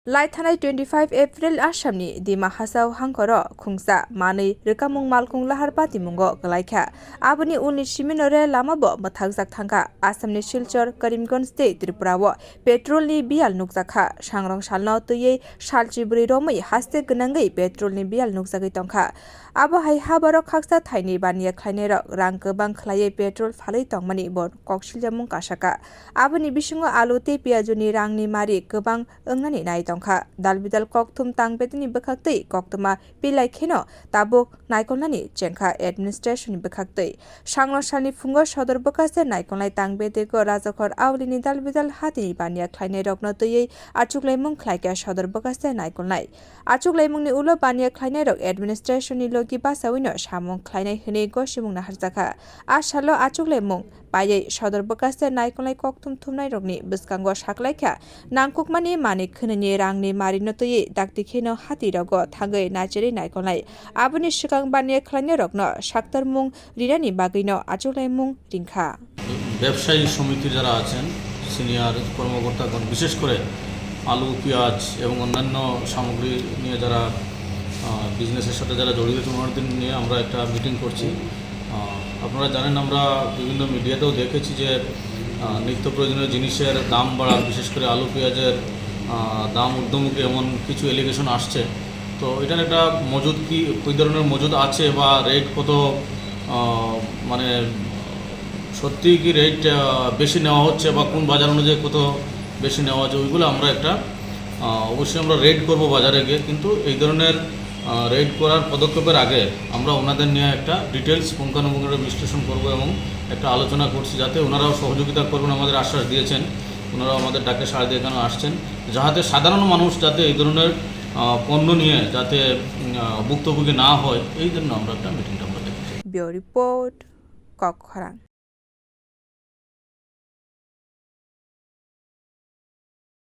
लाइथानाय 25 April आसामनि दिमा हासाव हांखर खुंसा मानै रोखामुं मालकुं लाहार पातिमुंगो गलायखा आबनि उननि सिमिनरे लामाबो मथागजाक थांखा आसामनि सिलचर करीमगंज स्टेट त्रिपुराव पेट्रोलनि बियाल नुकजाखा सांग्रं सालनो तयै सालचिब्रै रमै हास्ते गनांगै पेट्रोलनि बियाल नुकजागै तंखा आबहाय हाबारो खाकसा थाइनि बानिया खायनेर रां गोबां खलायै पेट्रोल फालै तंमानि बन कक्सिलजामुं कासाका आबनि बिसुङो आलु ते पियाजुनि रांनि मारि गोबां ओंनानि नाय तंखा दालबिदाल कक्थुम तांबेदनि बखाक्तै कक्तमा पिलाय खेनो ताबुक नायकलनानि चेंखा एडमिनिस्ट्रेशननि बखाक्तै सांलसालनि फुंगो सदर बकासे नायकलनाय तांबेदेगो राजखर आवलिनि दालबिदाल हातिनि बानिया खायनाय रगनो तयै आचुकलायमुं खलायका सदर बकासे नायकलनाय आचुकलायमुंनि उलो बानिया खायनाय रग एडमिनिस्ट्रेशननि लोगि बासावैनो सामुं खलायनाय हनै गसिमुं नाहारजाखा आसालो आचुकलायमुं पायै सदर बकासे नायकलनाय कक्थुम थुमनाय रगनि बिस्कांगो साकलायखा नांकुकमानि मानि खोननि रांनि मारिनो तयै दाक्ति खेनो हाति रगो थागै नाचेरै नायकलनाय आबनि सिगां बानिया खलायनाय रगनो साक्तर मुं रिनानि बागैनो आचुकलायमुं रिंखा ব্যবসায়ী সমিতির যারা আছেন সিনিয়র কর্মকর্তাগণ বিশেষ করে আলু পেঁয়াজ এবং অন্যান্য সামগ্রী নিয়ে যারা বিজনেসের সাথে যারা জড়িত ওনাদের নিয়ে আমরা একটা মিটিং করছি। আপনারা জানেন আমরা বিভিন্ন মিডিয়াতেও দেখেছি যে নিত্য প্রয়োজনীয় জিনিসের দাম বাড়া, বিশেষ করে আলু পেঁয়াজের দাম ঊর্ধ্বমুখী এমন কিছু এলিগেশন আসছে। তো এটার একটা মজুদ কি ওই ধরনের মজুদ আছে বা রেট কত, মানে সত্যি কি রেট বেশি নেওয়া হচ্ছে বা কোন বাজার অনুযায়ী কত বেশি নেওয়া হচ্ছে, ওইগুলো আমরা একটা অবশ্যই আমরা রেড করব বাজারে গিয়ে। কিন্তু এই ধরনের রেড করার পদক্ষেপের আগে আমরা ওনাদের নিয়ে একটা ডিটেলস পুঙ্খানুপুঙ্খভাবে বিশ্লেষণ করব এবং একটা আলোচনা করছি, যাতে ওনারাও সহযোগিতা করবেন, আমাদের আশ্বাস দিয়েছেন। ওনারাও আমাদের ডাকে সাড়া দিয়ে এখানে আসছেন, যাতে সাধারণ মানুষ যাতে এই ধরনের পণ্য নিয়ে যাতে ভুক্তভোগী না হয়, এই জন্য আমরা একটা মিটিংটা আমরা দেখছি। Bureau report Cox's Bazar.